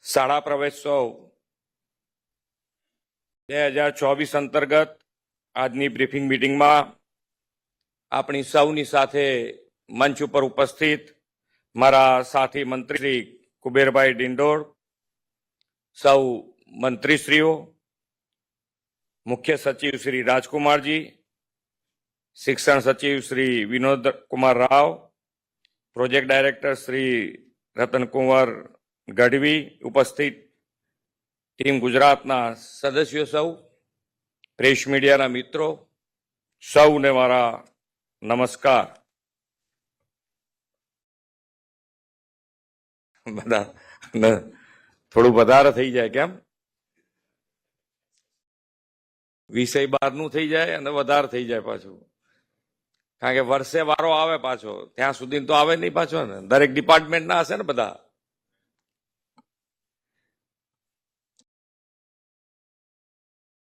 શાળા પ્રવેશોત્સવ 2024 અંતર્ગત આજની બ્રીફિંગ મીટિંગમાં આપણી સૌની સાથે મંચ ઉપર ઉપસ્થિત મારા સાથી મંત્રી શ્રી કુબેરભાઈ ડિંડોર, સૌ મંત્રીશ્રીઓ, મુખ્ય સચિવ શ્રી રાજકુમારજી, શિક્ષણ સચિવ શ્રી વિનોદ કુમાર રાવ, પ્રોજેક્ટ ડાયરેક્ટર શ્રી રતનકુંવર ગઢવી, ઉપસ્થિત ટીમ ગુજરાતના સદસ્યો, સૌ પ્રેસ મીડિયાના મિત્રો, સૌને મારા નમસ્કાર. બધા થોડું વધારે થઈ જાય કેમ? વિષય બહારનું થઈ જાય અને વધારે થઈ જાય પાછું, કારણ કે વર્ષે વારો આવે પાછો, ત્યાં સુધી તો આવે નહીં પાછો ને. દરેક ડિપાર્ટમેન્ટના હશે ને બધા.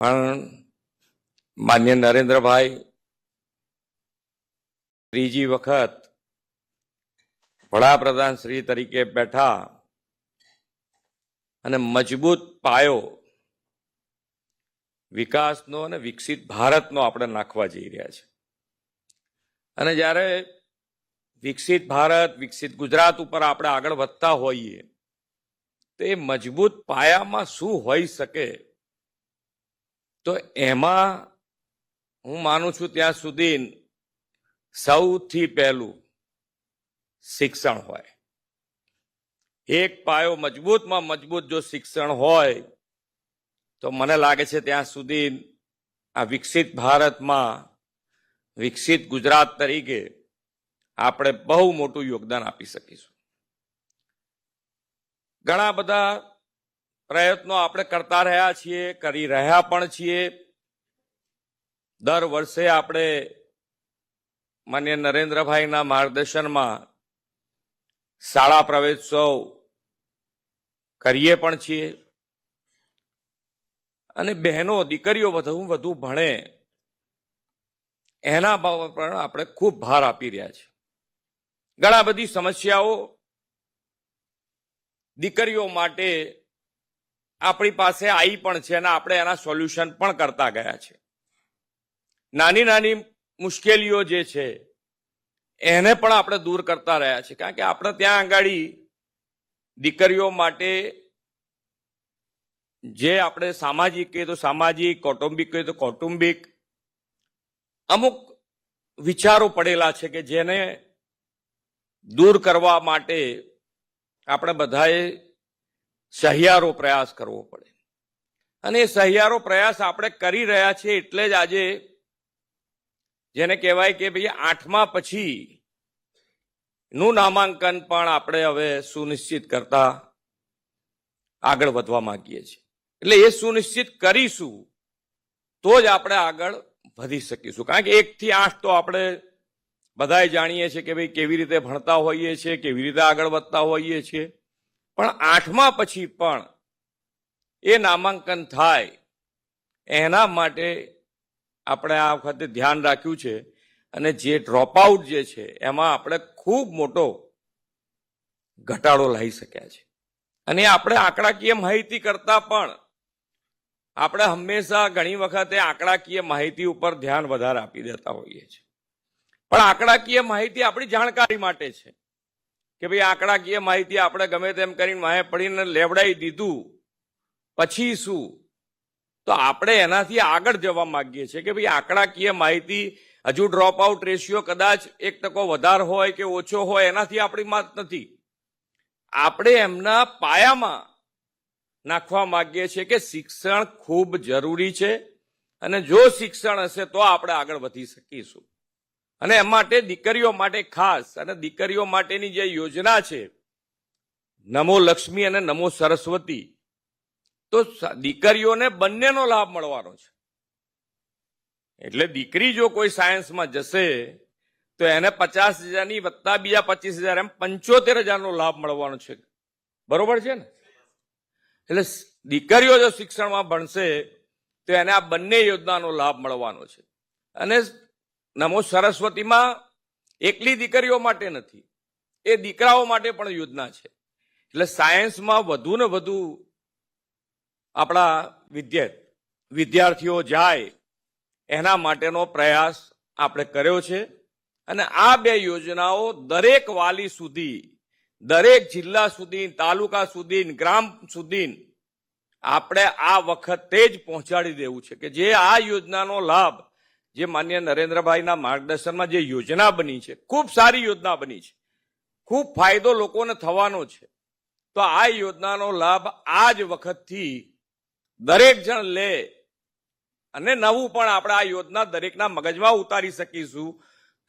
પણ માન્ય નરેન્દ્રભાઈ ત્રીજી વખત વડાપ્રધાન શ્રી તરીકે બેઠા અને મજબૂત પાયો વિકાસનો અને વિકસિત ભારતનો આપણે નાખવા જઈ રહ્યા છે. અને જ્યારે વિકસિત ભારત, વિકસિત ગુજરાત ઉપર આપણે આગળ વધતા હોઈએ તો એ મજબૂત પાયામાં શું હોઈ શકે, તો એમાં હું માનું છું ત્યાં સુધી સૌથી પહેલું શિક્ષણ હોય. એક પાયો મજબૂતમાં મજબૂત જો શિક્ષણ હોય તો મને લાગે છે ત્યાં સુધી આ વિકસિત ભારતમાં, વિકસિત ગુજરાત તરીકે આપણે બહુ મોટું યોગદાન આપી શકીશું. ઘણા બધા પ્રયત્નો આપણે કરતા રહ્યા છીએ, કરી રહ્યા પણ છીએ. દર વર્ષે આપણે માન્ય નરેન્દ્રભાઈના માર્ગદર્શનમાં શાળા પ્રવેશોત્સવ કરીએ પણ છીએ. અને બહેનો, દીકરીઓ વધુ ભણે એના પર પણ આપણે ખૂબ ભાર આપી રહ્યા છીએ. ઘણા બધી સમસ્યાઓ દીકરીઓ માટે આપણી પાસે આવી પણ છે અને આપણે એના સોલ્યુશન પણ કરતા ગયા છે. નાની નાની મુશ્કેલીઓ જે છે એને પણ આપણે દૂર કરતા રહ્યા છે, કારણ કે આપણે ત્યાં આંગાડી દીકરીઓ માટે જે આપણે સામાજિક કહીએ તો સામાજિક, કૌટુંબિક કહીએ તો કૌટુંબિક અમુક વિચારો પડેલા છે કે જેને દૂર કરવા માટે આપણે બધાએ સહિયારો પ્રયાસ કરવો પડે. અને એ સહિયારો પ્રયાસ આપણે કરી રહ્યા છીએ. એટલે જ આજે જેને કહેવાય કે ભાઈ 8મા પછી નું નામાંકન પણ આપણે હવે સુનિશ્ચિત કરતા આગળ વધવા માંગીએ છીએ. એટલે એ સુનિશ્ચિત કરીશું તો જ આપણે આગળ વધી શકીશું. કારણ કે 1 થી 8 તો આપણે બધાએ જાણીએ છીએ કે ભાઈ કેવી રીતે ભણતા હોઈએ છીએ, કેવી રીતે આગળ વધતા હોઈએ છીએ. પણ 8મા પછી પણ એ નામાંકન થાય એના માટે આપણે આ વખતે ધ્યાન રાખ્યું છે. અને જે ડ્રોપઆઉટ જે છે એમાં આપણે ખૂબ મોટો ઘટાડો લાવી શક્યા છે. અને આપણે આંકડાકીય માહિતી કરતા પણ આપણે હંમેશા ઘણી વખતે આંકડાકીય માહિતી ઉપર ધ્યાન વધારે આપી દેતા હોઈએ છીએ. પણ આંકડાકીય માહિતી આપણી જાણકારી માટે છે કે ભાઈ આંકડાકીય માહિતી આપણે ગમે તેમ કરીને માહે પડીને લેવડાવી દીધું પછી શું, તો આપણે એનાથી આગળ જવા માંગીએ છીએ કે ભાઈ આંકડાકીય માહિતી હજુ ડ્રોપ આઉટ રેશિયો કદાચ 1% વધારે હોય કે ઓછો હોય એનાથી આપણી વાત નથી. આપણે એમના પાયામાં નાખવા માંગીએ છીએ કે શિક્ષણ ખૂબ જરૂરી છે અને જો શિક્ષણ હશે તો આપણે આગળ વધી શકીશું. અને એ માટે દીકરીઓ માટે ખાસ, અને દીકરીઓ માટેની જે યોજના છે નમો લક્ષ્મી અને નમો સરસ્વતી, તો દીકરીઓને બંનેનો લાભ મળવાનો છે. એટલે દીકરી જો કોઈ સાયન્સમાં જશે તો એને 50,000ની વત્તા બીજા 25,000 એમ 75,000નો લાભ મળવાનો છે. બરોબર છે ને? એટલે દીકરીઓ જો શિક્ષણમાં ભણશે તો એને આ બંને યોજનાનો લાભ મળવાનો છે. અને નમો સરસ્વતીમાં એકલી દીકરીઓ માટે નથી, એ દીકરાઓ માટે પણ યોજના છે. એટલે સાયન્સમાં વધુ ને વધુ આપણા વિદ્યાર્થીઓ જાય એના માટેનો પ્રયાસ આપણે કર્યો છે. અને આ બે યોજનાઓ દરેક વાલી સુધી, દરેક જિલ્લા સુધી, તાલુકા સુધી, ગ્રામ સુધી આપણે આ વખતે જ પહોંચાડી દેવું છે કે જે આ યોજનાનો લાભ, જે માન્ય નરેન્દ્રભાઈના માર્ગદર્શનમાં જે યોજના બની છે, ખૂબ સારી યોજના બની છે, ખૂબ ફાયદો લોકોને થવાનો છે. તો આ યોજનાનો લાભ આ જ વખતથી દરેક જણ લે અને નવું પણ આપણે આ યોજના દરેકના મગજમાં ઉતારી શકીશું,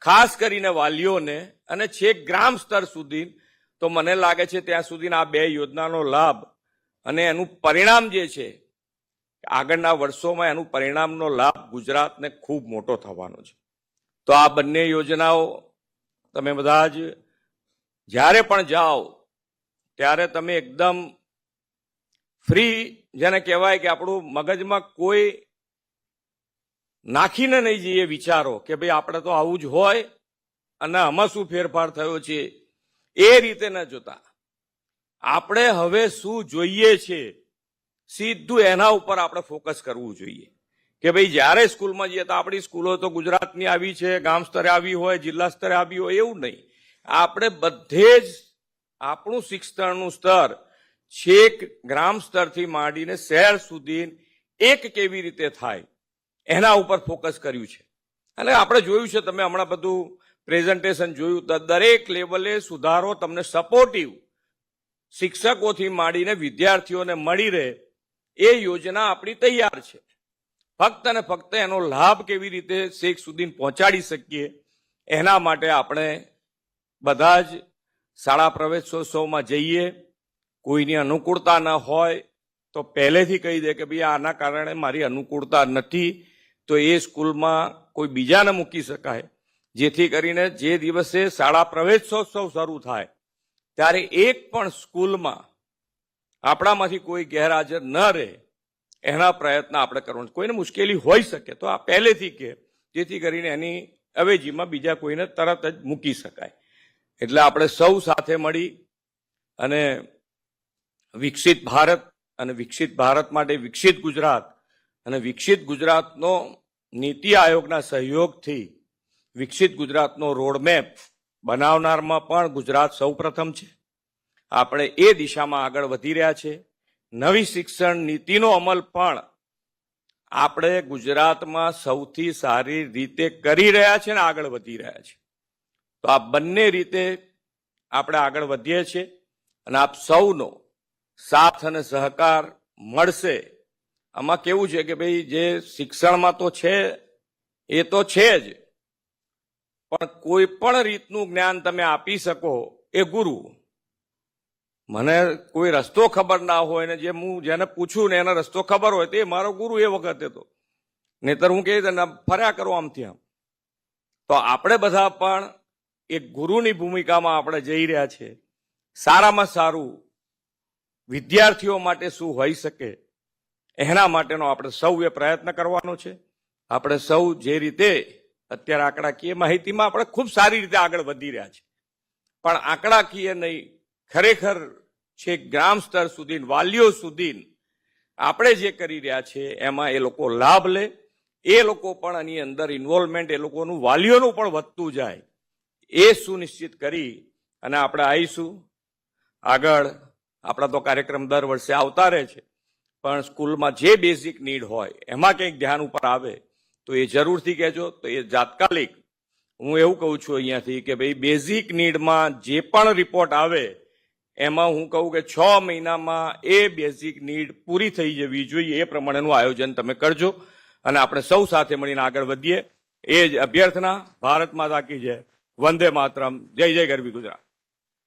ખાસ કરીને વાલીઓને અને છેક ગ્રામ સ્તર સુધી. તો મને લાગે છે ત્યાં સુધી આ બે યોજનાનો લાભ અને એનું પરિણામ જે છે આગળના વર્ષોમાં એનું પરિણામનો લાભ ગુજરાતને ખૂબ મોટો થવાનો છે. તો આ બંને યોજનાઓ તમે બધા જ જ્યારે પણ જાઓ ત્યારે તમે એકદમ ફ્રી, જેને કહેવાય કે આપણું મગજમાં કોઈ નાખીને નહીં જઈએ વિચારો કે ભાઈ આપણે તો આવું જ હોય અને આમાં શું ફેરફાર થયો છે, એ રીતે ન જોતા આપણે હવે શું જોઈએ છે સીધું એના ઉપર આપણે ફોકસ કરવું જોઈએ. કે ભાઈ જ્યારે સ્કૂલમાં જઈએ તો આપણી સ્કૂલો તો ગુજરાતની આવી છે, ગામ સ્તરે આવી હોય, જિલ્લા સ્તરે આવી હોય, એવું નહીં. આપણે બધે જ આપણું શિક્ષણનું સ્તર છેક ગ્રામ સ્તરથી માંડીને શહેર સુધી એક કેવી રીતે થાય એના ઉપર ફોકસ કર્યું છે. અને આપણે જોયું છે, તમે હમણાં બધું પ્રેઝન્ટેશન જોયું, દરેક લેવલે સુધારો તમને સપોર્ટિવ શિક્ષકોથી માંડીને વિદ્યાર્થીઓને મળી રહે એ યોજના આપણી તૈયાર છે. ફક્ત અને ફક્ત એનો લાભ કેવી રીતે શેખ સુધી પહોંચાડી શકીએ એના માટે આપણે બધા જ શાળા પ્રવેશોત્સવમાં જઈએ. કોઈની અનુકૂળતા ન હોય તો પહેલેથી કહી દે કે ભાઈ આના કારણે મારી અનુકૂળતા નથી, તો એ સ્કૂલમાં કોઈ બીજાને મૂકી શકાય, જેથી કરીને જે દિવસે શાળા પ્રવેશોત્સવ શરૂ થાય ત્યારે એક પણ સ્કૂલમાં આપણામાંથી કોઈ ગેરહાજર ન રહે એના પ્રયત્ન આપણે કરવાનો. કોઈને મુશ્કેલી હોઈ શકે તો આ પહેલેથી કે, જેથી કરીને એની અવેજીમાં બીજા કોઈને તરત જ મૂકી શકાય. એટલે આપણે સૌ સાથે મળી અને વિકસિત ભારત અને વિકસિત ભારત માટે વિકસિત ગુજરાત અને વિકસિત ગુજરાતનો નીતિ આયોગના સહયોગથી વિકસિત ગુજરાતનો રોડમેપ બનાવનારમાં પણ ગુજરાત સૌ પ્રથમ છે. આપણે એ દિશામાં આગળ વધી રહ્યા છે. નવી શિક્ષણ નીતિનો અમલ પણ આપણે ગુજરાતમાં સૌથી સારી રીતે કરી રહ્યા છે અને આગળ વધી રહ્યા છે. તો આ બંને રીતે આપણે આગળ વધીએ છીએ અને આપ સૌનો સાથ અને સહકાર મળશે. આમાં કેવું છે કે ભાઈ જે શિક્ષણમાં તો છે એ તો છે જ, પણ કોઈ પણ રીતનું જ્ઞાન તમે આપી શકો એ ગુરુ. મને કોઈ રસ્તો ખબર ના હોય ને જે હું જેને પૂછું ને એનો રસ્તો ખબર હોય તે મારો ગુરુ એ વખતે તો, નહીતર હું કહી ફર્યા કરો આમથી આમ. તો આપણે બધા પણ એક ગુરુની ભૂમિકામાં આપણે જઈ રહ્યા છીએ. સારામાં સારું વિદ્યાર્થીઓ માટે શું હોઈ શકે એના માટેનો આપણે સૌએ પ્રયત્ન કરવાનો છે. આપણે સૌ જે રીતે અત્યારે આંકડાકીય માહિતીમાં આપણે ખૂબ સારી રીતે આગળ વધી રહ્યા છે, પણ આંકડાકીય નહીં, ખરેખર છે ગ્રામ સ્તર સુધી, વાલીઓ સુધી આપણે જે કરી રહ્યા છે એમાં એ લોકો લાભ લે, એ લોકો પણ આની અંદર ઇન્વોલ્વમેન્ટ એ લોકોનું વાલીઓનું પણ વધતું જાય, એ સુનિશ્ચિત કરી અને આપણે આવીશું આગળ. આપણા તો કાર્યક્રમ દર વર્ષે આવતા રહે છે, પણ સ્કૂલમાં જે બેઝિક નીડ હોય એમાં કંઈક ધ્યાન ઉપર આવે તો એ જરૂરથી કહેજો. તો એ તાત્કાલિક હું એવું કહું છું અહીંયાથી કે ભાઈ બેઝિક નીડમાં જે પણ રિપોર્ટ આવે એમાં હું કહું કે 6 મહિનામાં એ બેઝિક નીડ પૂરી થઈ જવી જોઈએ. એ પ્રમાણેનું આયોજન તમે કરજો અને આપણે સૌ સાથે મળીને આગળ વધીએ એ જ અભ્યર્થના. ભારત માતા કી જય. વંદે માતરમ. જય જય ગરવી ગુજરાત.